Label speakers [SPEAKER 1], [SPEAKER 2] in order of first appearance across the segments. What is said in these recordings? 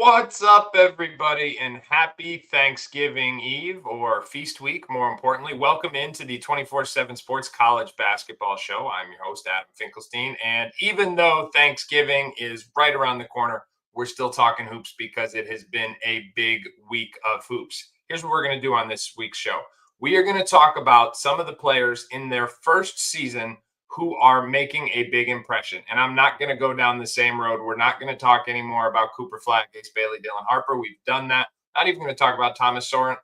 [SPEAKER 1] What's up, everybody, and happy Thanksgiving Eve or Feast Week, more importantly. Welcome into the 24/7 Sports College Basketball Show. I'm your host, Adam Finkelstein. And even though Thanksgiving is right around the corner, we're still talking hoops because it has been a big week of hoops. Here's what we're going to do on this week's show. We are going to talk about some of the players in their first season who are making a big impression. And I'm not going to go down the same road. We're not going to talk anymore about Cooper Flag, Ace Bailey, Dylan Harper. We've done that. Not even going to talk about Thomas Sorber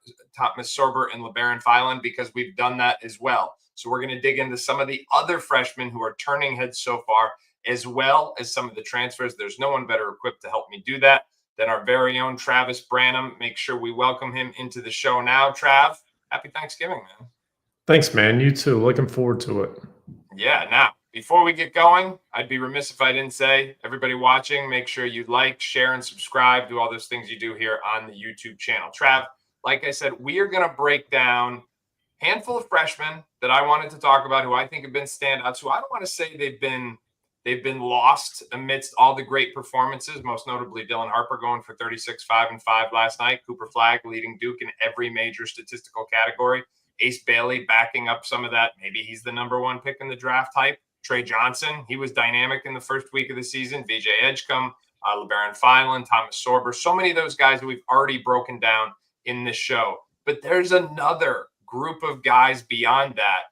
[SPEAKER 1] and LeBaron Filan because we've done that as well. So we're going to dig into some of the other freshmen who are turning heads so far, as well as some of the transfers. There's no one better equipped to help me do that than our very own Travis Branham. Make sure we welcome him into the show now. Trav, happy Thanksgiving, man.
[SPEAKER 2] Thanks, man. You too. Looking forward to it.
[SPEAKER 1] Yeah. Now, before we get going, I'd be remiss if I didn't say, everybody watching, make sure you like, share, and subscribe. Do all those things you do here on the YouTube channel. Trav, like I said, we are going to break down a handful of freshmen that I wanted to talk about who I think have been standouts, who I don't want to say they've been lost amidst all the great performances, most notably Dylan Harper going for 36, 5, and 5 last night. Cooper Flag leading Duke in every major statistical category. Ace Bailey backing up some of that. Maybe he's the number one pick in the draft type. Trey Johnson, he was dynamic in the first week of the season. VJ Edgecombe, LeBaron Filan, Thomas Sorber. So many of those guys that we've already broken down in this show. But there's another group of guys beyond that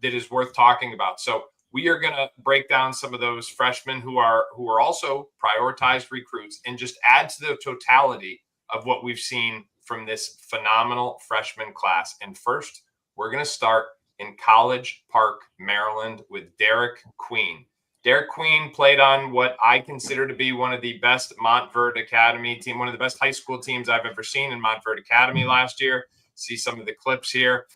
[SPEAKER 1] that is worth talking about. So we are going to break down some of those freshmen who are also prioritized recruits and just add to the totality of what we've seen from this phenomenal freshman class. And first, we're going to start in College Park, Maryland with Derik Queen. Derik Queen played on what I consider to be one of the best Montverde Academy team, one of the best high school teams I've ever seen in Montverde Academy last year. See some of the clips here.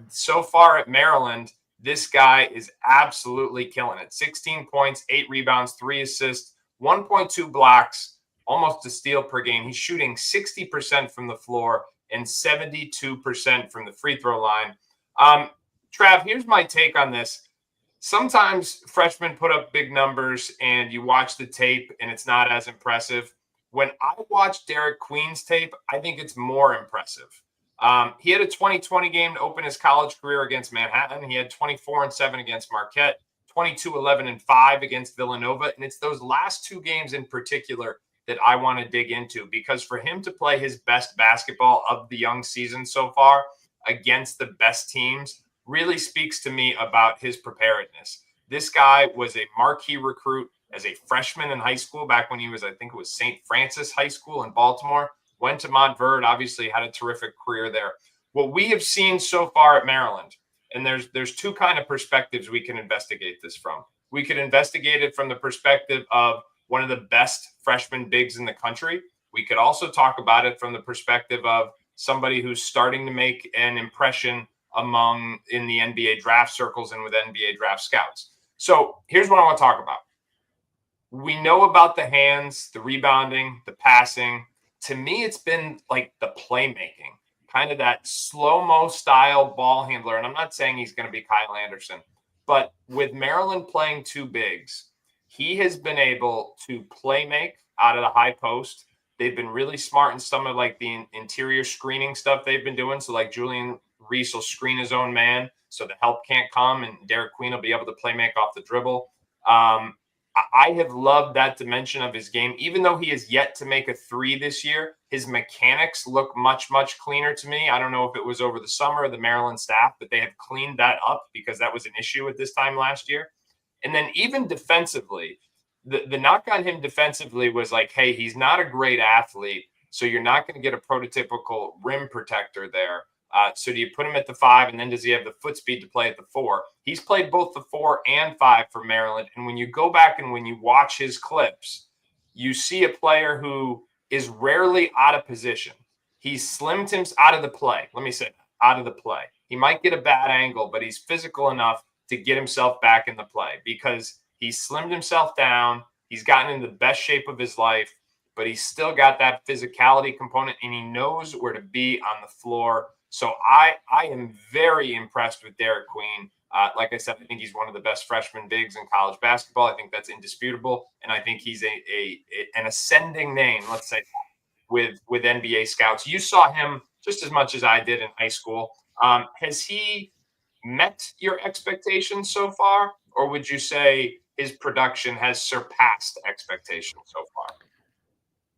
[SPEAKER 1] So far at Maryland, this guy is absolutely killing it. 16 points, 8 rebounds, 3 assists, 1.2 blocks, almost a steal per game. He's shooting 60% from the floor and 72% from the free throw line. Trav, here's my take on this. Sometimes freshmen put up big numbers and you watch the tape and it's not as impressive. When I watch Derik Queen's tape, I think it's more impressive. He had a 20-20 game to open his college career against Manhattan. He had 24-7 against Marquette, 22-11-5 against Villanova. And it's those last 2 games in particular that I want to dig into, because for him to play his best basketball of the young season so far against the best teams really speaks to me about his preparedness. This guy was a marquee recruit as a freshman in high school back when he was, I think it was St. Francis High School in Baltimore, went to Montverde, obviously had a terrific career there. What we have seen so far at Maryland, and there's 2 kind of perspectives we can investigate this from. We could investigate it from the perspective of one of the best freshman bigs in the country. We could also talk about it from the perspective of somebody who's starting to make an impression in the NBA draft circles and with NBA draft scouts. So here's what I want to talk about. We know about the hands, the rebounding, the passing. To me, it's been like the playmaking, kind of that slow-mo style ball handler. And I'm not saying he's going to be Kyle Anderson, but with Maryland playing 2 bigs, he has been able to play make out of the high post. They've been really smart in some of like the interior screening stuff they've been doing. So like Julian Reese will screen his own man so the help can't come, and Derik Queen will be able to play make off the dribble. I have loved that dimension of his game. Even though he has yet to make a 3 this year, his mechanics look much, much cleaner to me. I don't know if it was over the summer or the Maryland staff, but they have cleaned that up because that was an issue at this time last year. And then even defensively, the knock on him defensively was like, hey, he's not a great athlete, so you're not going to get a prototypical rim protector there. So do you put him at the 5, and then does he have the foot speed to play at the 4? He's played both the 4 and 5 for Maryland. And when you go back and when you watch his clips, you see a player who is rarely out of position. He's slimmed him out of the play. Let me say that, out of the play. He might get a bad angle, but he's physical enough to get himself back in the play because he's slimmed himself down. He's gotten in the best shape of his life, but he's still got that physicality component, and he knows where to be on the floor. So I am very impressed with Derik Queen. Like I said, I think he's one of the best freshman bigs in college basketball. I think that's indisputable, and I think he's an ascending name, let's say, with NBA scouts. You saw him just as much as I did in high school. Has he met your expectations so far, or would you say his production has surpassed expectations so far?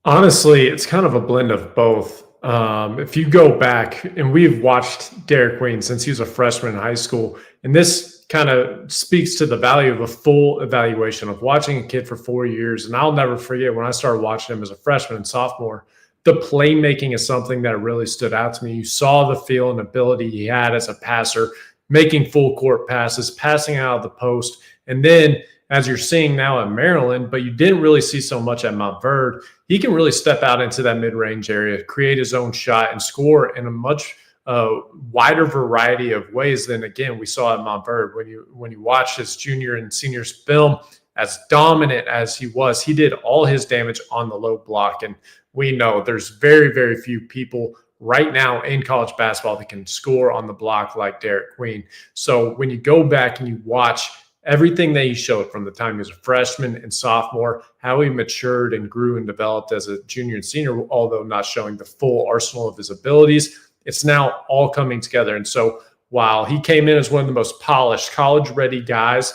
[SPEAKER 2] Honestly, it's kind of a blend of both. If you go back, and we've watched Derik Queen since he was a freshman in high school, and this kind of speaks to the value of a full evaluation of watching a kid for 4 years. And I'll never forget when I started watching him as a freshman and sophomore, the playmaking is something that really stood out to me. You saw the feel and ability he had as a passer, making full court passes, passing out of the post, and then as you're seeing now at Maryland, but you didn't really see so much at Montverde, he can really step out into that mid-range area, create his own shot, and score in a much wider variety of ways than, again, we saw at Montverde. When you watch his junior and senior's film, as dominant as he was, he did all his damage on the low block. And we know there's very, very few people right now in college basketball that can score on the block like Derik Queen. So when you go back and you watch everything that he showed from the time he was a freshman and sophomore, how he matured and grew and developed as a junior and senior, although not showing the full arsenal of his abilities, it's now all coming together. And so while he came in as one of the most polished, college-ready guys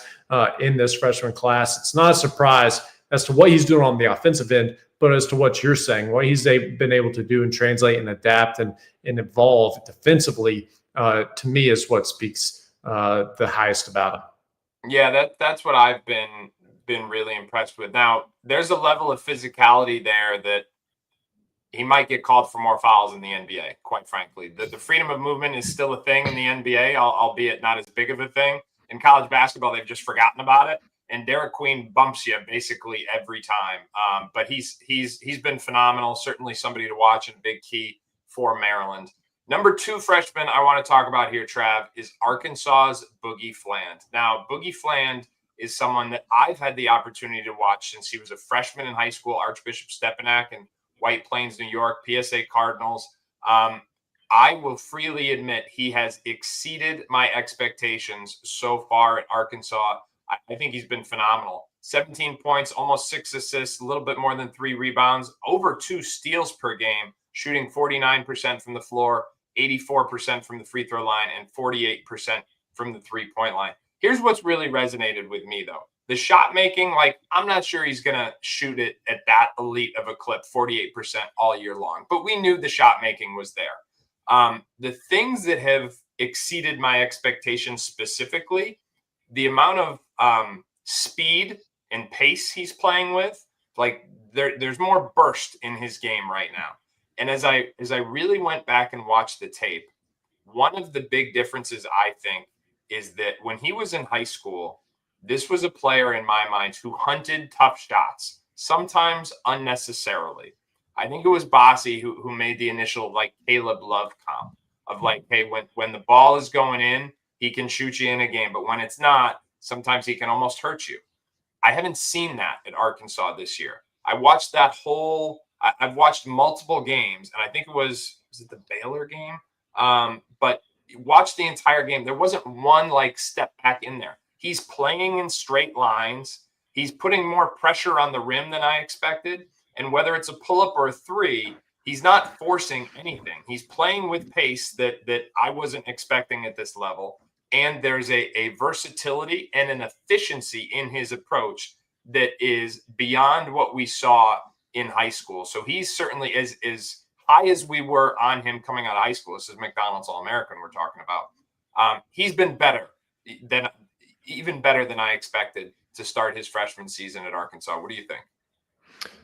[SPEAKER 2] in this freshman class, it's not a surprise as to what he's doing on the offensive end, but as to what you're saying, what he's been able to do and translate and adapt and evolve defensively, to me is what speaks the highest about him.
[SPEAKER 1] Yeah, that's what I've been really impressed with. Now, there's a level of physicality there that he might get called for more fouls in the NBA, quite frankly. The freedom of movement is still a thing in the NBA, albeit not as big of a thing. In college basketball, they've just forgotten about it. And Derik Queen bumps you basically every time. But he's been phenomenal, certainly somebody to watch and a big key for Maryland. Number 2 freshman I want to talk about here, Trav, is Arkansas's Boogie Fland. Now, Boogie Fland is someone that I've had the opportunity to watch since he was a freshman in high school, Archbishop Stepinac in White Plains, New York, PSA Cardinals. I will freely admit he has exceeded my expectations so far at Arkansas. I think he's been phenomenal. 17 points, almost 6 assists, a little bit more than 3 rebounds, over 2 steals per game, shooting 49% from the floor, 84% from the free throw line, and 48% from the three-point line. Here's what's really resonated with me, though. The shot making, I'm not sure he's going to shoot it at that elite of a clip, 48% all year long. But we knew the shot making was there. The things that have exceeded my expectations specifically, the amount of speed and pace he's playing with, there's more burst in his game right now. And as I really went back and watched the tape, one of the big differences, I think, is that when he was in high school, this was a player in my mind who hunted tough shots, sometimes unnecessarily. I think it was Bossy who made the initial Caleb Love comp of hey, when the ball is going in, he can shoot you in a game, but when it's not, sometimes he can almost hurt you. I haven't seen that at Arkansas this year. I've watched multiple games, and I think was it the Baylor game? But watch the entire game. There wasn't one step back in there. He's playing in straight lines. He's putting more pressure on the rim than I expected. And whether it's a pull-up or a 3, he's not forcing anything. He's playing with pace that I wasn't expecting at this level. And there's a versatility and an efficiency in his approach that is beyond what we saw in high school. So he's certainly as high as we were on him coming out of high school. This is McDonald's All-American we're talking about. He's been even better than I expected to start his freshman season at Arkansas. What do you think?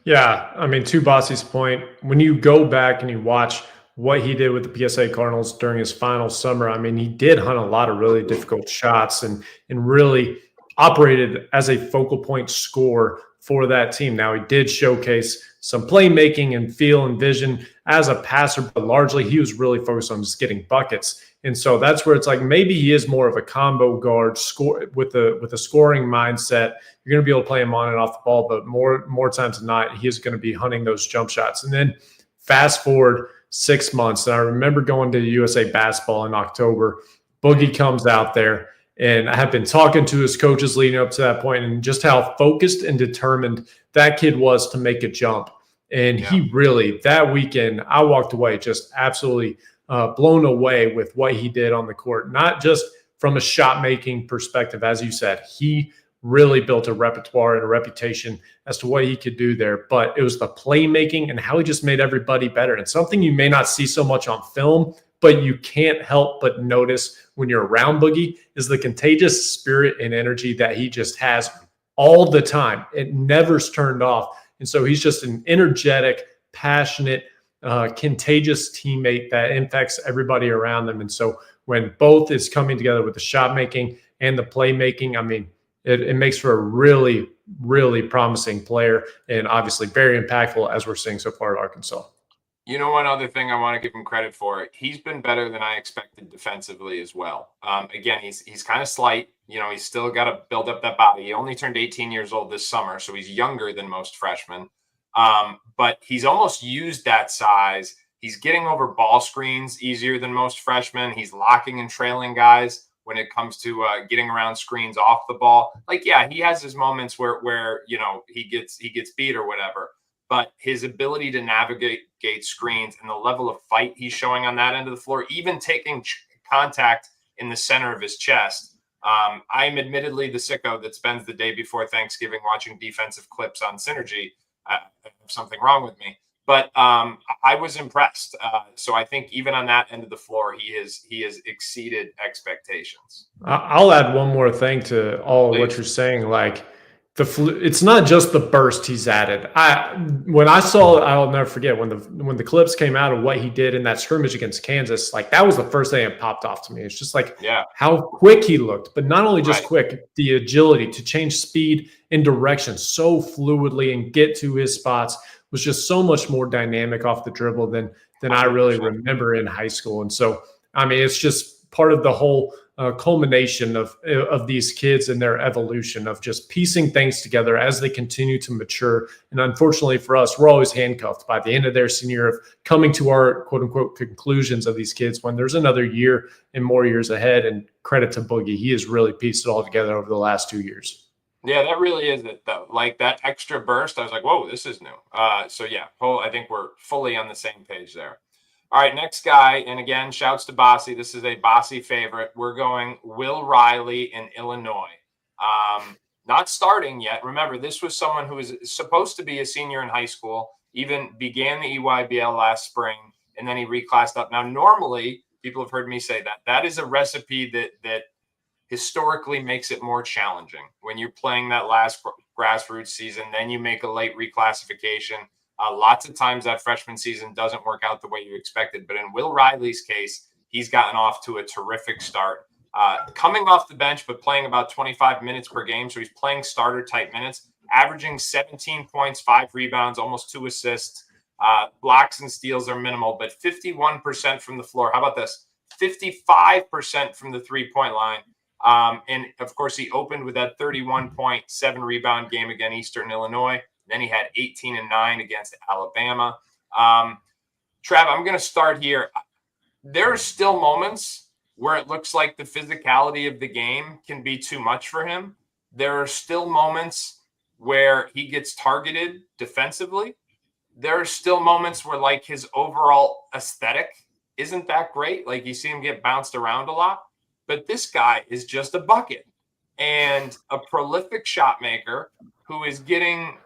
[SPEAKER 2] Yeah, I mean, to Bossy's point, when you go back and you watch what he did with the PSA Cardinals during his final summer, I mean, he did hunt a lot of really difficult shots and really operated as a focal point scorer for that team. Now, he did showcase some playmaking and feel and vision as a passer, but largely he was really focused on just getting buckets. And so that's where it's maybe he is more of a combo guard with a scoring mindset. You're going to be able to play him on and off the ball, but more times than not, he is going to be hunting those jump shots. And then fast forward 6 months, and I remember going to USA Basketball in October. Boogie comes out there, And I have been talking to his coaches leading up to that point, and just how focused and determined that kid was to make a jump. And he really, that weekend, I walked away just absolutely blown away with what he did on the court, not just from a shot making perspective. As you said, he really built a repertoire and a reputation as to what he could do there, but it was the playmaking and how he just made everybody better. And something you may not see so much on film, but you can't help but notice when you're around Boogie, is the contagious spirit and energy that he just has all the time. It never's turned off. And so he's just an energetic, passionate, contagious teammate that infects everybody around them. And so when both is coming together with the shot making and the playmaking, I mean, it makes for a really, really promising player, and obviously very impactful, as we're seeing so far at Arkansas.
[SPEAKER 1] You know, one other thing I want to give him credit for, he's been better than I expected defensively as well. Again, he's kind of slight. You know, he's still got to build up that body. He only turned 18 years old this summer, so he's younger than most freshmen. But he's almost used that size. He's getting over ball screens easier than most freshmen. He's locking and trailing guys when it comes to getting around screens off the ball. Like, yeah, he has his moments where you know, he gets beat or whatever. But his ability to navigate screens and the level of fight he's showing on that end of the floor, even taking contact in the center of his chest. I'm admittedly the sicko that spends the day before Thanksgiving watching defensive clips on Synergy. There's something wrong with me. But I was impressed. So I think even on that end of the floor, he has exceeded expectations.
[SPEAKER 2] I'll add one more thing to all of what you're saying. Like, it's not just the burst he's added. When I saw it, I'll never forget when the clips came out of what he did in that scrimmage against Kansas. Like, that was the first thing that popped off to me. It's just like how quick he looked, but not only just quick, the agility to change speed and direction so fluidly and get to his spots was just so much more dynamic off the dribble than I really remember in high school. And so, I mean, it's just part of the whole culmination of these kids and their evolution of just piecing things together as they continue to mature. And unfortunately for us, we're always handcuffed by the end of their senior year of coming to our quote unquote conclusions of these kids when there's another year and more years ahead. And credit to Boogie. He has really pieced it all together over the last 2 years.
[SPEAKER 1] Yeah, that really is it, though. Like, that extra burst, I was like, whoa, this is new. So, yeah, I think we're fully on the same page there. All right, next guy, and again, shouts to Bossy. This is a Bossy favorite. We're going Will Riley in Illinois. Not starting yet. Remember, this was someone who was supposed to be a senior in high school, even began the EYBL last spring, and then he reclassed up. Now, normally, people have heard me say that is a recipe that historically makes it more challenging. When you're playing that last grassroots season, then you make a late reclassification. Lots of times that freshman season doesn't work out the way you expected. But in Will Riley's case, he's gotten off to a terrific start. Coming off the bench, but playing about 25 minutes per game. So he's playing starter type minutes, averaging 17 points, 5 rebounds, almost 2 assists. Blocks and steals are minimal, but 51% from the floor. How about this? 55% from the 3-point line. And of course, he opened with that 31.7 rebound game against Eastern Illinois. Then he had 18 and 9 against Alabama. Trav, I'm going to start here. There are still moments where it looks like the physicality of the game can be too much for him. There are still moments where he gets targeted defensively. There are still moments where, like, his overall aesthetic isn't that great. Like, you see him get bounced around a lot. But this guy is just a bucket and a prolific shot maker who is getting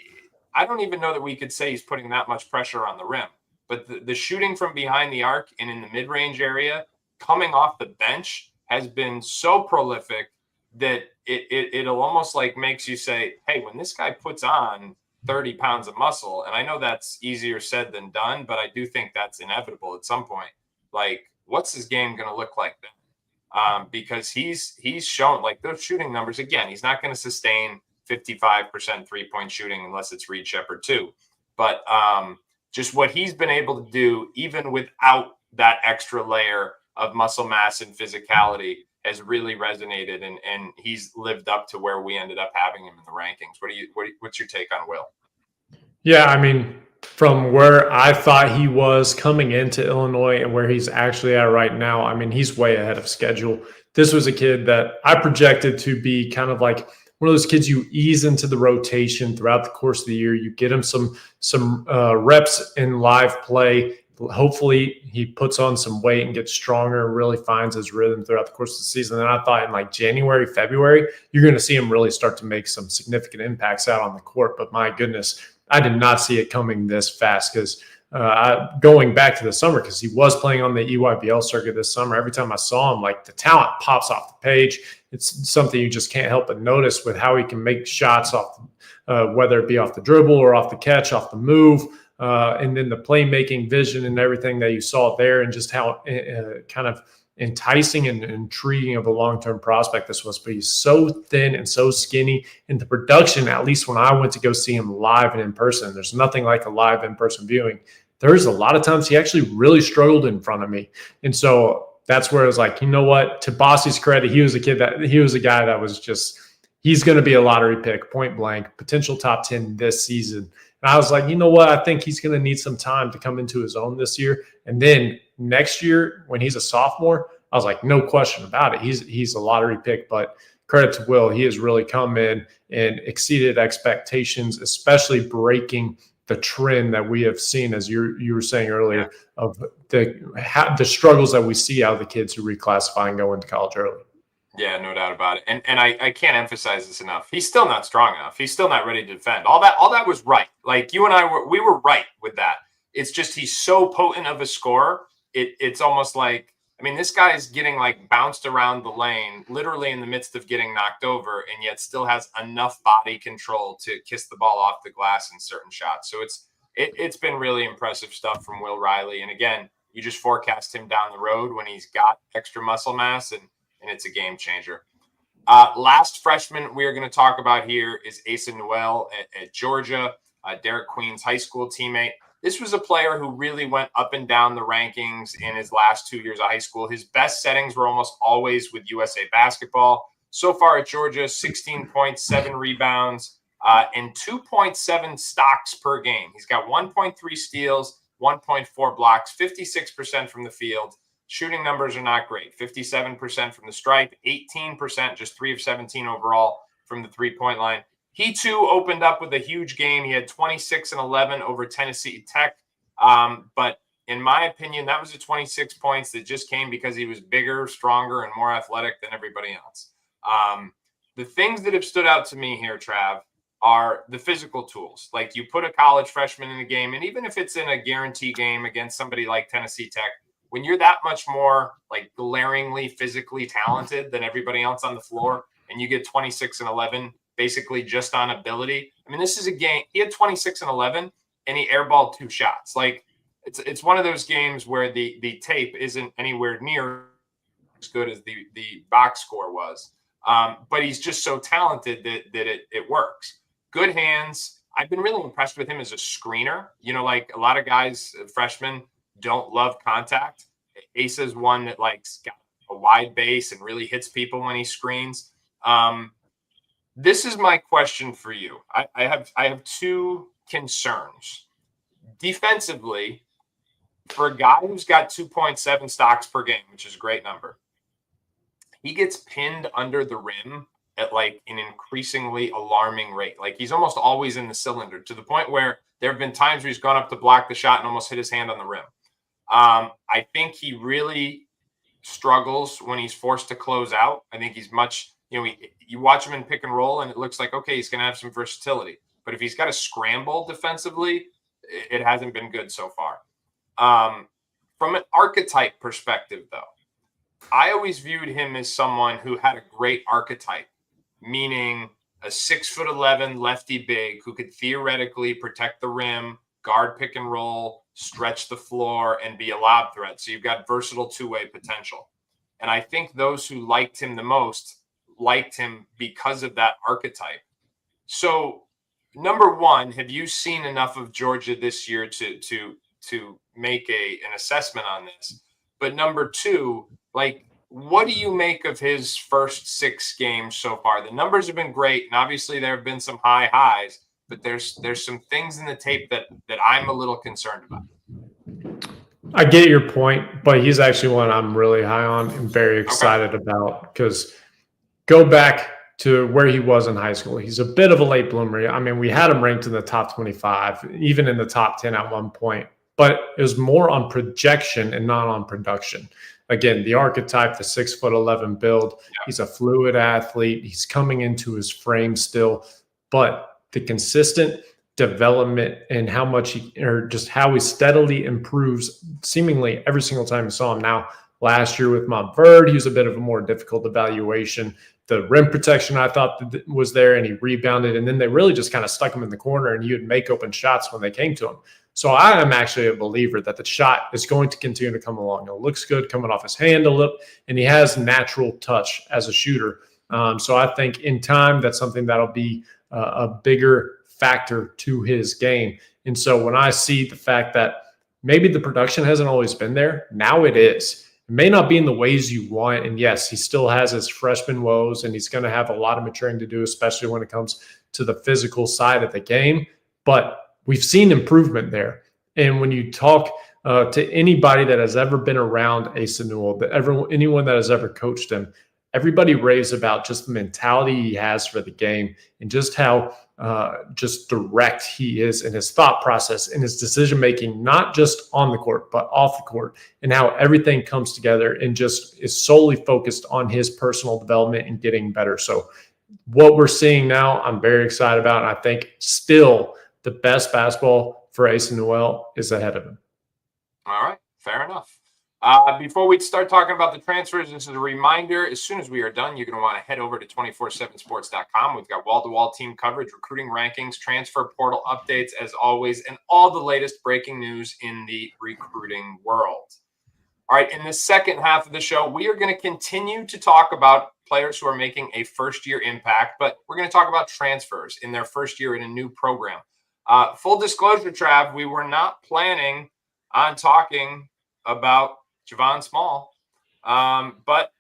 [SPEAKER 1] – I don't even know that we could say he's putting that much pressure on the rim. But the shooting from behind the arc and in the mid-range area coming off the bench has been so prolific that it'll almost like makes you say, hey, when this guy puts on 30 pounds of muscle, and I know that's easier said than done, but I do think that's inevitable at some point. Like, what's his game going to look like then? Because he's shown, like, those shooting numbers, again, he's not going to sustain 55% 3-point shooting unless it's Reed Shepherd too. But just what he's been able to do, even without that extra layer of muscle mass and physicality, has really resonated, and he's lived up to where we ended up having him in the rankings. What's your take on Will?
[SPEAKER 2] Yeah, I mean, from where I thought he was coming into Illinois and where he's actually at right now, I mean, he's way ahead of schedule. this was a kid that I projected to be kind of like one of those kids you ease into the rotation throughout the course of the year. You get him some reps in live play. Hopefully he puts on some weight and gets stronger and really finds his rhythm throughout the course of the season. And I thought in like January, February, you're going to see him really start to make some significant impacts out on the court. But my goodness, I did not see it coming this fast because going back to the summer, because he was playing on the EYBL circuit this summer, every time I saw him, like the talent pops off the page. It's something you just can't help but notice with how he can make shots off, whether it be off the dribble or off the catch, off the move. And then the playmaking vision and everything that you saw there, and just how kind of enticing and intriguing of a long-term prospect this was. But he's so thin and so skinny. And the production, at least when I went to go see him live and in person, there's nothing like a live in-person viewing. There's a lot of times he actually really struggled in front of me. And so that's where I was like, you know what? To Bossy's credit, he was a guy that was just, he's going to be a lottery pick, point blank, potential top 10 this season. And I was like, you know what? I think he's going to need some time to come into his own this year. And then next year, when he's a sophomore, I was like, no question about it. He's a lottery pick, but credit to Will. He has really come in and exceeded expectations, especially breaking the trend that we have seen, as you were saying earlier, of the struggles that we see out of the kids who reclassify and go into college early.
[SPEAKER 1] Yeah, no doubt about it. And I can't emphasize this enough. He's still not strong enough. He's still not ready to defend. All that was right. Like you and I we were right with that. It's just he's so potent of a scorer. It's almost like, I mean, this guy is getting like bounced around the lane, literally in the midst of getting knocked over, and yet still has enough body control to kiss the ball off the glass in certain shots. So it's been really impressive stuff from Will Riley. And again, you just forecast him down the road when he's got extra muscle mass, and it's a game changer. Last freshman we are going to talk about here is Asa Newell at Georgia, Derik Queen's high school teammate. This was a player who really went up and down the rankings in his last 2 years of high school. His best settings were almost always with USA basketball. So far at Georgia, 16.7 rebounds and 2.7 stocks per game. He's got 1.3 steals, 1.4 blocks, 56% from the field. Shooting numbers are not great. 57% from the stripe, 18%, just 3 of 17 overall from the three-point line. He, too, opened up with a huge game. He had 26 and 11 over Tennessee Tech. But in my opinion, that was the 26 points that just came because he was bigger, stronger, and more athletic than everybody else. The things that have stood out to me here, Trav, are the physical tools. Like you put a college freshman in a game, and even if it's in a guarantee game against somebody like Tennessee Tech, when you're that much more like glaringly physically talented than everybody else on the floor, and you get 26 and 11 basically just on ability. I mean, this is a game. He had 26 and 11, and he airballed 2 shots. Like it's one of those games where the tape isn't anywhere near as good as the box score was. But he's just so talented that it works. Good hands. I've been really impressed with him as a screener. You know, like a lot of guys, freshmen, don't love contact. Asa's one that like got a wide base and really hits people when he screens. This is my question for you. I have 2 concerns. Defensively, for a guy who's got 2.7 stocks per game, which is a great number, he gets pinned under the rim at like an increasingly alarming rate. Like he's almost always in the cylinder, to the point where there have been times where he's gone up to block the shot and almost hit his hand on the rim. I think he really struggles when he's forced to close out. I think he's much, you watch him in pick and roll and it looks like, okay, he's going to have some versatility. But if he's got to scramble defensively, it hasn't been good so far. From an archetype perspective, though, I always viewed him as someone who had a great archetype, meaning a 6'11" lefty big who could theoretically protect the rim, guard pick and roll, stretch the floor, and be a lob threat. So you've got versatile two-way potential. And I think those who liked him the most liked him because of that archetype. So, number one, have you seen enough of Georgia this year to make an assessment on this? But number two, like, what do you make of his first 6 games so far? The numbers have been great, and obviously there have been some high highs, but there's some things in the tape that I'm a little concerned about.
[SPEAKER 2] I get your point, but he's actually one I'm really high on and very
[SPEAKER 1] Okay.
[SPEAKER 2] excited about because go back to where he was in high school. He's a bit of a late bloomer. I mean, we had him ranked in the top 25, even in the top 10 at one point, but it was more on projection and not on production. Again, the archetype, the 6'11" build, he's a fluid athlete. He's coming into his frame still, but the consistent development and how much or just how he steadily improves seemingly every single time you saw him. Now, last year with Montverde, he was a bit of a more difficult evaluation. The rim protection I thought was there, and he rebounded, and then they really just kind of stuck him in the corner, and he would make open shots when they came to him. So I am actually a believer that the shot is going to continue to come along. It looks good coming off his hand a little, and he has natural touch as a shooter. So I think in time, that's something that'll be a bigger factor to his game. And so when I see the fact that maybe the production hasn't always been there, now it is. It may not be in the ways you want. And yes, he still has his freshman woes, and he's going to have a lot of maturing to do, especially when it comes to the physical side of the game. But we've seen improvement there. And when you talk to anybody that has ever been around Asa Newell, anyone that has ever coached him, everybody raves about just the mentality he has for the game and just how just direct he is in his thought process and his decision making, not just on the court, but off the court, and how everything comes together and just is solely focused on his personal development and getting better. So what we're seeing now, I'm very excited about. And I think still the best basketball for Asa Newell is ahead of him.
[SPEAKER 1] All right, fair enough. Before we start talking about the transfers, this is a reminder. As soon as we are done, you're going to want to head over to 247sports.com. We've got wall-to-wall team coverage, recruiting rankings, transfer portal updates, as always, and all the latest breaking news in the recruiting world. All right, in the second half of the show, we are going to continue to talk about players who are making a first-year impact, but we're going to talk about transfers in their first year in a new program. Full disclosure, Trav, we were not planning on talking about Javon Small, but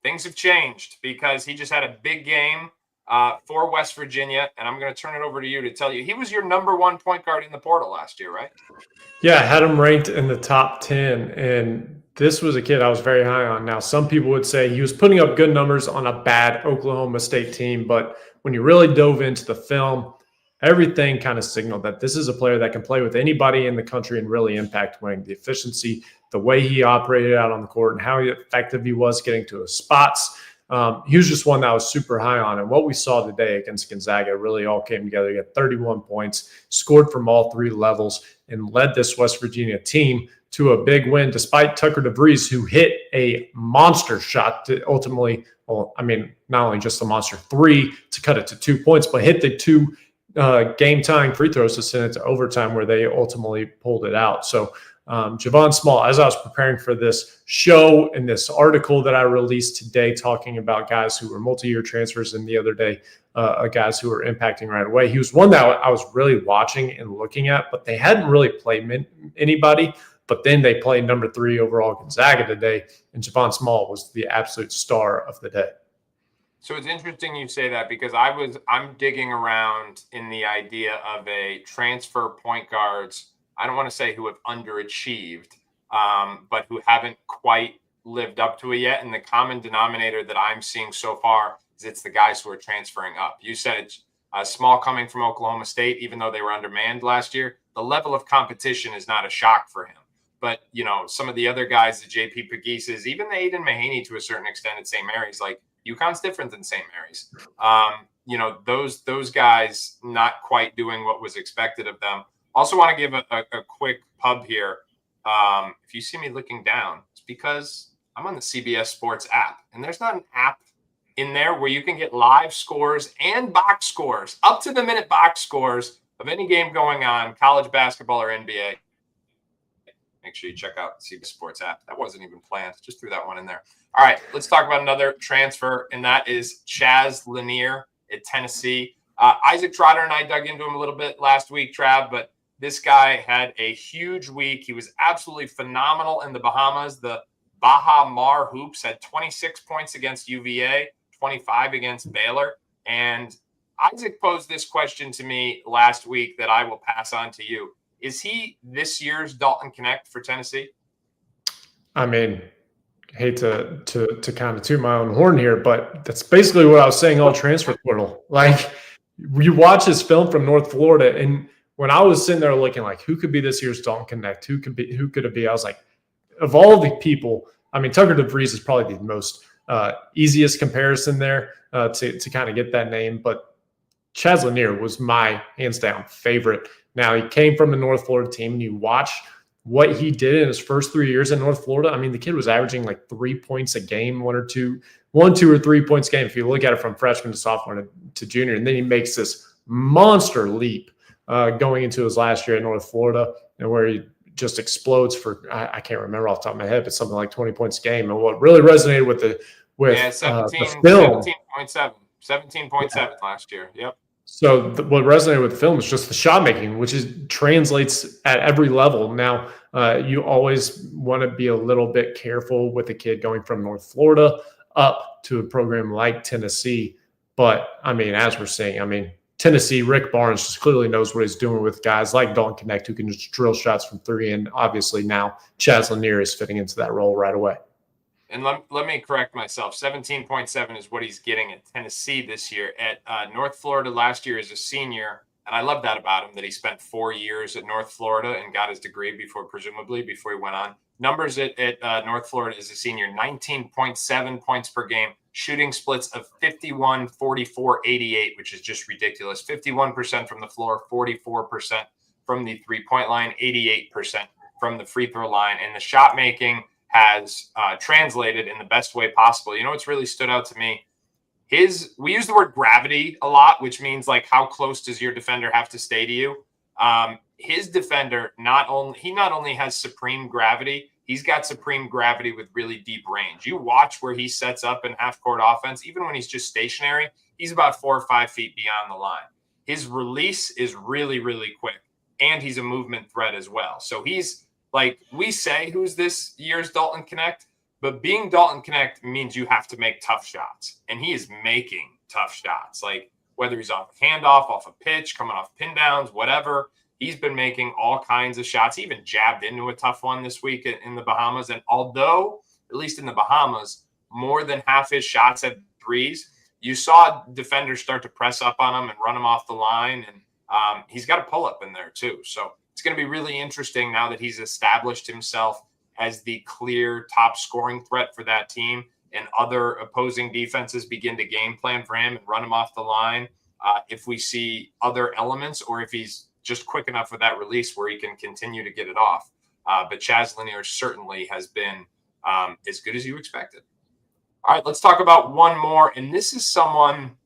[SPEAKER 1] things have changed because he just had a big game for West Virginia, and I'm going to turn it over to you to tell you. He was your number one point guard in the portal last year, right?
[SPEAKER 2] Yeah, I had him ranked in the top 10, and this was a kid I was very high on. Now, some people would say he was putting up good numbers on a bad Oklahoma State team, but when you really dove into the film, everything kind of signaled that this is a player that can play with anybody in the country and really impact winning. The efficiency, the way he operated out on the court, and how effective he was getting to his spots. He was just one that I was super high on. And what we saw today against Gonzaga really all came together. He had 31 points, scored from all three levels, and led this West Virginia team to a big win, despite Tucker DeVries, who hit a monster shot to ultimately, well, I mean, not only just a monster three to cut it to 2 points, but hit the two game-tying free throws to send it to overtime where they ultimately pulled it out. So Javon Small, as I was preparing for this show and this article that I released today talking about guys who were multi-year transfers and the other day guys who were impacting right away, he was one that I was really watching and looking at, but they hadn't really played anybody. But then they played number 3 overall Gonzaga today, and Javon Small was the absolute star of the day.
[SPEAKER 1] So it's interesting you say that because I'm digging around in the idea of a transfer point guards. I don't want to say who have underachieved, but who haven't quite lived up to it yet. And the common denominator that I'm seeing so far is it's the guys who are transferring up. You said it's Small coming from Oklahoma State, even though they were undermanned last year. The level of competition is not a shock for him. But, you know, some of the other guys, the JP Pegueses, even the Aiden Mahaney to a certain extent at St. Mary's, like UConn's different than St. Mary's. You know, those guys not quite doing what was expected of them. Also want to give a quick pub here. If you see me looking down, it's because I'm on the CBS Sports app. And there's not an app in there where you can get live scores and box scores, up to the minute box scores of any game going on, college basketball or NBA. Make sure you check out the CBS Sports app. That wasn't even planned. Just threw that one in there. All right, let's talk about another transfer, and that is Chaz Lanier at Tennessee. Isaac Trotter and I dug into him a little bit last week, Trav, but this guy had a huge week. He was absolutely phenomenal in the Bahamas. The Baha Mar Hoops had 26 points against UVA, 25 against Baylor. And Isaac posed this question to me last week that I will pass on to you. Is he this year's Dalton Connect for Tennessee?
[SPEAKER 2] I mean, hate to kind of toot my own horn here, but that's basically what I was saying all transfer portal. Like, you watch his film from North Florida, and when I was sitting there looking like who could be this year's Dalton Connect, who could it be? I was like, of all the people, I mean, Tucker DeVries is probably the most easiest comparison there to kind of get that name, but Chaz Lanier was my hands down favorite. Now, he came from the North Florida team, and you watch what he did in his first 3 years in North Florida. I mean, the kid was averaging like 3 points a game, 1, 2 or 3 points a game. If you look at it from freshman to sophomore to junior, and then he makes this monster leap going into his last year at North Florida, and where he just explodes for, I can't remember off the top of my head, but something like 20 points a game. And what really resonated with the film.
[SPEAKER 1] 17.7 last year. Yep.
[SPEAKER 2] So what resonated with the film is just the shot making, which translates at every level. Now, you always want to be a little bit careful with a kid going from North Florida up to a program like Tennessee. But, I mean, as we're seeing, I mean, Tennessee, Rick Barnes just clearly knows what he's doing with guys like Dalton Connect who can just drill shots from three. And obviously now Chaz Lanier is fitting into that role right away.
[SPEAKER 1] And let me correct myself. 17.7 is what he's getting at Tennessee this year. At North Florida last year as a senior, and I love that about him, that he spent 4 years at North Florida and got his degree before he went on. Numbers at North Florida as a senior, 19.7 points per game, shooting splits of 51, 44, 88, which is just ridiculous. 51% from the floor, 44% from the three-point line, 88% from the free throw line. And the shot making has translated in the best way possible. You know what's really stood out to me? We use the word gravity a lot, which means like how close does your defender have to stay to you? His defender not only has supreme gravity, he's got supreme gravity with really deep range. You watch where he sets up in half-court offense, even when he's just stationary, he's about 4 or 5 feet beyond the line. His release is really, really quick, and he's a movement threat as well. So he's like, we say who's this year's Dalton Connect, but being Dalton Connect means you have to make tough shots, and he is making tough shots. Like whether he's off a handoff, off a pitch, coming off pin downs, whatever, he's been making all kinds of shots. He even jabbed into a tough one this week in the Bahamas. And although, at least in the Bahamas, more than half his shots at threes, you saw defenders start to press up on him and run him off the line. And he's got a pull-up in there too. So it's going to be really interesting now that he's established himself as the clear top scoring threat for that team, and other opposing defenses begin to game plan for him and run him off the line. If we see other elements, or if he's just quick enough with that release where he can continue to get it off. But Chaz Lanier certainly has been as good as you expected. All right, let's talk about one more. And this is someone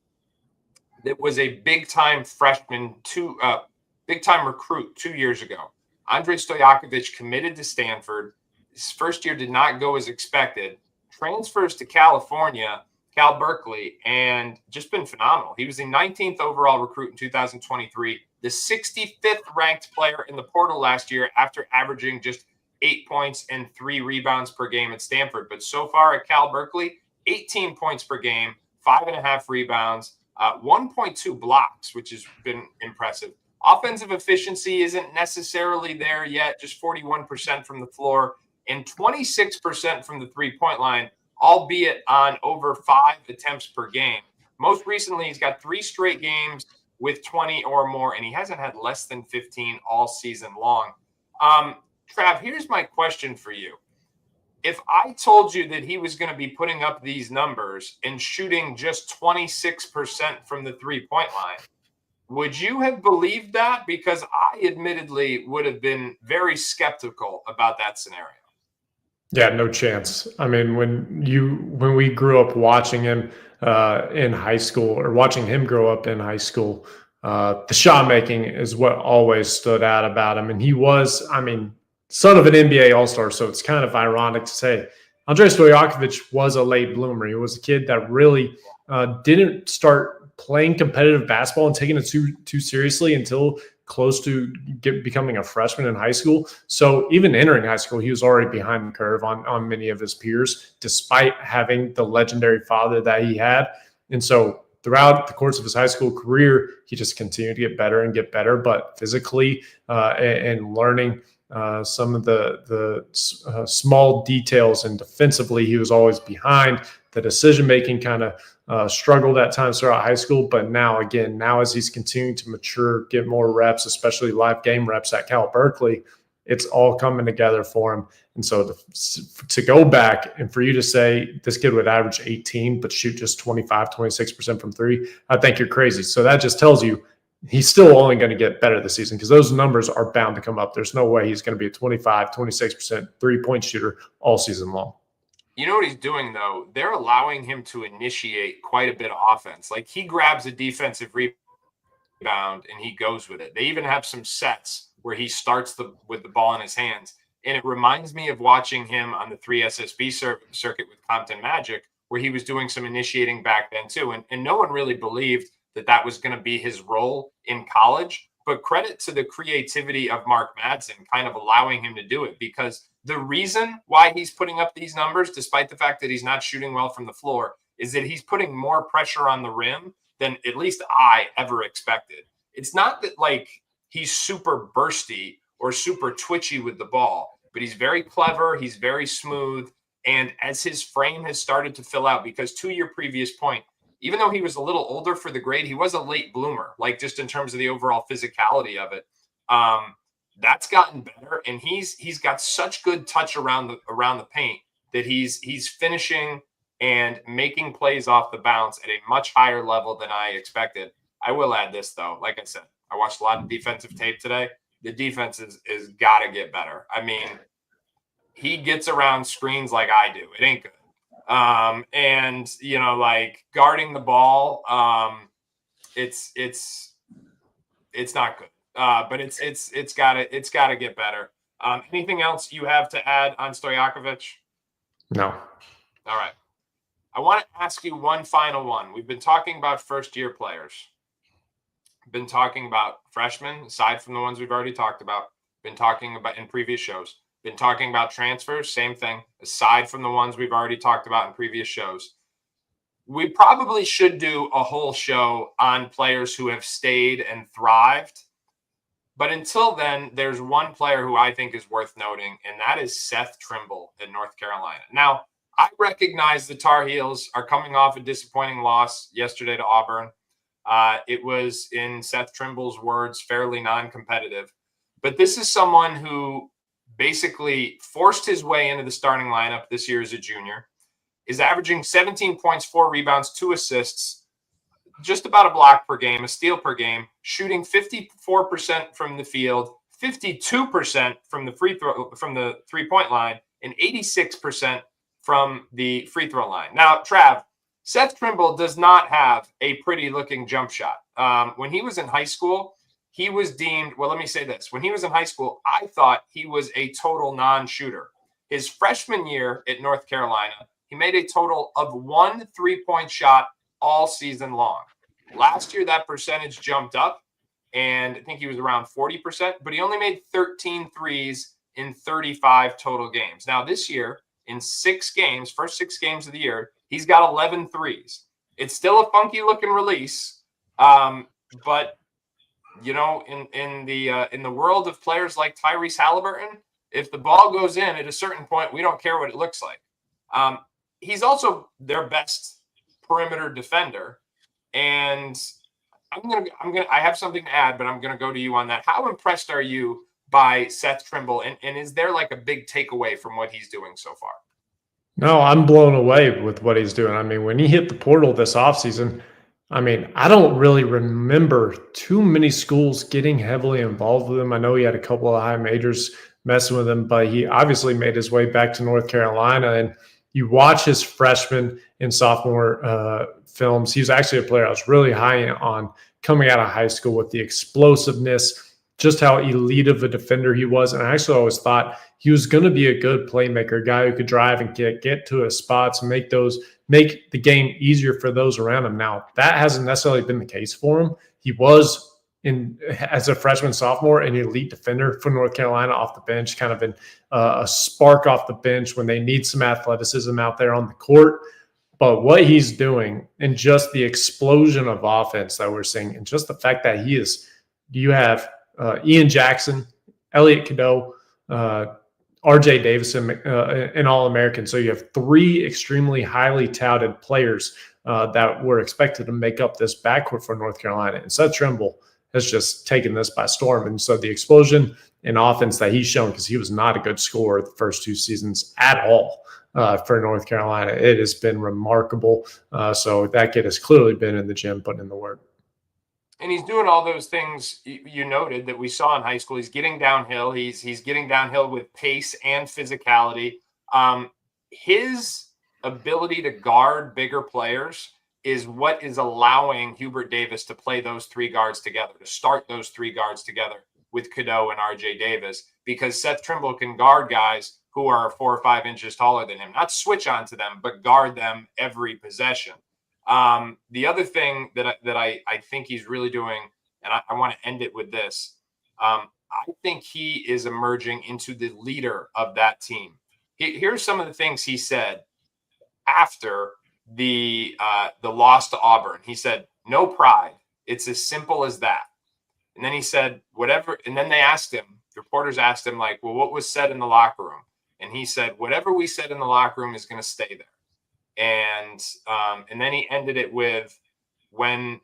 [SPEAKER 1] that was a big-time freshman, big-time recruit 2 years ago. Andrej Stojakovic committed to Stanford. His first year did not go as expected. Transfers to California, Cal Berkeley, and just been phenomenal. He was the 19th overall recruit in 2023, the 65th ranked player in the portal last year after averaging just 8 points and 3 rebounds per game at Stanford. But so far at Cal Berkeley, 18 points per game, 5.5 rebounds, 1.2 blocks, which has been impressive. Offensive efficiency isn't necessarily there yet, just 41% from the floor and 26% from the three-point line, albeit on over 5 attempts per game. Most recently, he's got 3 straight games with 20 or more, and he hasn't had less than 15 all season long. Trav, here's my question for you. If I told you that he was going to be putting up these numbers and shooting just 26% from the three-point line, would you have believed that? Because I admittedly would have been very skeptical about that scenario.
[SPEAKER 2] Yeah, no chance. I mean, when we grew up watching him in high school, or watching him grow up in high school, the shot making is what always stood out about him. And he was, I mean, son of an NBA All-Star, so it's kind of ironic to say Andrej Stojakovic was a late bloomer. He was a kid that really didn't start playing competitive basketball and taking it too seriously until close to becoming a freshman in high school. So even entering high school, he was already behind the curve on many of his peers, despite having the legendary father that he had. And so throughout the course of his high school career, he just continued to get better and get better. But physically and learning some of the small details, and defensively, he was always behind. The decision-making kind of struggled at times throughout high school. But now as he's continuing to mature, get more reps, especially live game reps at Cal Berkeley, it's all coming together for him. And so to go back and for you to say this kid would average 18 but shoot just 25, 26% from three, I think you're crazy. So that just tells you he's still only going to get better this season, because those numbers are bound to come up. There's no way he's going to be a 25, 26% three-point shooter all season long.
[SPEAKER 1] You know what he's doing, though? They're allowing him to initiate quite a bit of offense. Like, he grabs a defensive rebound and he goes with it. They even have some sets where he starts with the ball in his hands. And it reminds me of watching him on the 3SSB circuit with Compton Magic, where he was doing some initiating back then too. And no one really believed that was going to be his role in college. But credit to the creativity of Mark Madsen kind of allowing him to do it, because the reason why he's putting up these numbers, despite the fact that he's not shooting well from the floor, is that he's putting more pressure on the rim than at least I ever expected. It's not that like he's super bursty or super twitchy with the ball, but he's very clever. He's very smooth. And as his frame has started to fill out, because to your previous point, even though he was a little older for the grade, he was a late bloomer, like just in terms of the overall physicality of it. That's gotten better, and he's got such good touch around the paint that he's finishing and making plays off the bounce at a much higher level than I expected. I will add this though, like I said, I watched a lot of defensive tape today. The defense is got to get better. I mean, he gets around screens like I do. It ain't good. And you know, like guarding the ball, it's not good. But it's gotta get better. Anything else you have to add on Stojakovic?
[SPEAKER 2] No.
[SPEAKER 1] All right. I want to ask you one final one. We've been talking about first-year players. Been talking about freshmen, aside from the ones we've already talked about. Been talking about in previous shows. Been talking about transfers, same thing, aside from the ones we've already talked about in previous shows. We probably should do a whole show on players who have stayed and thrived. But until then, there's one player who I think is worth noting, and that is Seth Trimble at North Carolina. Now, I recognize the Tar Heels are coming off a disappointing loss yesterday to Auburn. It was, in Seth Trimble's words, fairly non-competitive. But this is someone who basically forced his way into the starting lineup this year as a junior, is averaging 17 points, 4 rebounds, 2 assists, just about a block per game, a steal per game, shooting 54% from the field, 52% from the three-point line, and 86% from the free throw line. Now, Trav, Seth Trimble does not have a pretty-looking jump shot. When he was in high school, he was deemed, well, let me say this. When he was in high school, I thought he was a total non-shooter. His freshman year at North Carolina, he made a total of 1 3-point shot all season long. Last year, that percentage jumped up, and I think he was around 40%, but he only made 13 threes in 35 total games. Now, this year, in 6 games, first 6 games of the year, he's got 11 threes. It's still a funky-looking release, but you know, in the world of players like Tyrese Halliburton, if the ball goes in at a certain point, we don't care what it looks like. He's also their best perimeter defender, and I have something to add, but I'm gonna go to you on that. How impressed are you by Seth Trimble, and is there like a big takeaway from what he's doing so far?
[SPEAKER 2] No, I'm blown away with what he's doing. I mean, when he hit the portal this offseason, I mean, I don't really remember too many schools getting heavily involved with him. I know he had a couple of high majors messing with him, but he obviously made his way back to North Carolina. And you watch his freshman and sophomore films. He was actually a player I was really high on coming out of high school with the explosiveness, just how elite of a defender he was. And I actually always thought he was going to be a good playmaker, a guy who could drive and get to his spots and make the game easier for those around him. Now, that hasn't necessarily been the case for him. He was, as a freshman, sophomore, an elite defender for North Carolina off the bench, kind of a spark off the bench when they need some athleticism out there on the court. But what he's doing and just the explosion of offense that we're seeing, and just the fact that you have Ian Jackson, Elliot Cadeau, RJ Davison, an All-American. So you have three extremely highly touted players that were expected to make up this backcourt for North Carolina. And Seth Trimble has just taken this by storm. And so the explosion in offense that he's shown, because he was not a good scorer the first two seasons at all for North Carolina, it has been remarkable. So that kid has clearly been in the gym, putting in the work.
[SPEAKER 1] And he's doing all those things you noted that we saw in high school. He's getting downhill. He's getting downhill with pace and physicality. His ability to guard bigger players is what is allowing Hubert Davis to play those three guards together, to start those three guards together with Cadeau and RJ Davis, because Seth Trimble can guard guys who are 4 or 5 inches taller than him, not switch onto them, but guard them every possession. The other thing that I think he's really doing, and I want to end it with this, I think he is emerging into the leader of that team. Here's some of the things he said after the loss to Auburn. He said, "No pride. It's as simple as that." And then he said, "Whatever." And then they asked him, the reporters asked him, like, "Well, what was said in the locker room?" And he said, "Whatever we said in the locker room is going to stay there." And then he ended it with, when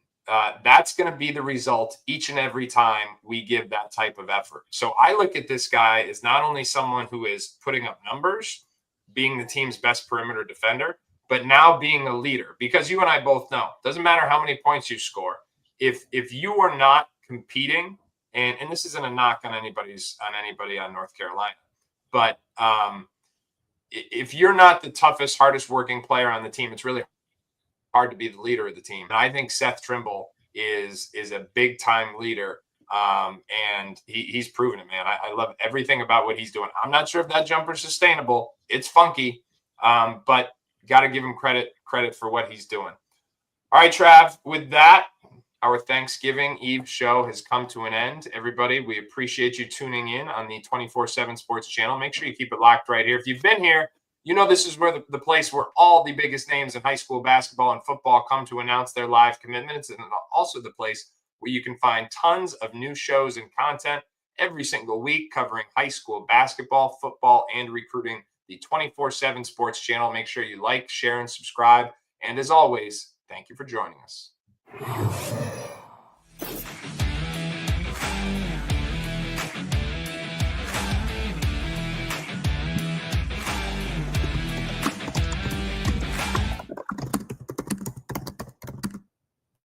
[SPEAKER 1] that's going to be the result each and every time we give that type of effort. So I look at this guy as not only someone who is putting up numbers, being the team's best perimeter defender, but now being a leader. Because you and I both know, doesn't matter how many points you score, if you are not competing, and this isn't a knock on anybody on North Carolina, but if you're not the toughest, hardest working player on the team, it's really hard to be the leader of the team. And I think Seth Trimble is a big time leader. And he's proven it, man. I love everything about what he's doing. I'm not sure if that jumper is sustainable. It's funky, but got to give him credit for what he's doing. All right, Trav, with that, our Thanksgiving Eve show has come to an end. Everybody, we appreciate you tuning in on the 24/7 Sports channel. Make sure you keep it locked right here. If you've been here, you know this is where the place where all the biggest names in high school basketball and football come to announce their live commitments, and also the place where you can find tons of new shows and content every single week covering high school basketball, football, and recruiting. The 24/7 Sports channel. Make sure you like, share, and subscribe. And as always, thank you for joining us.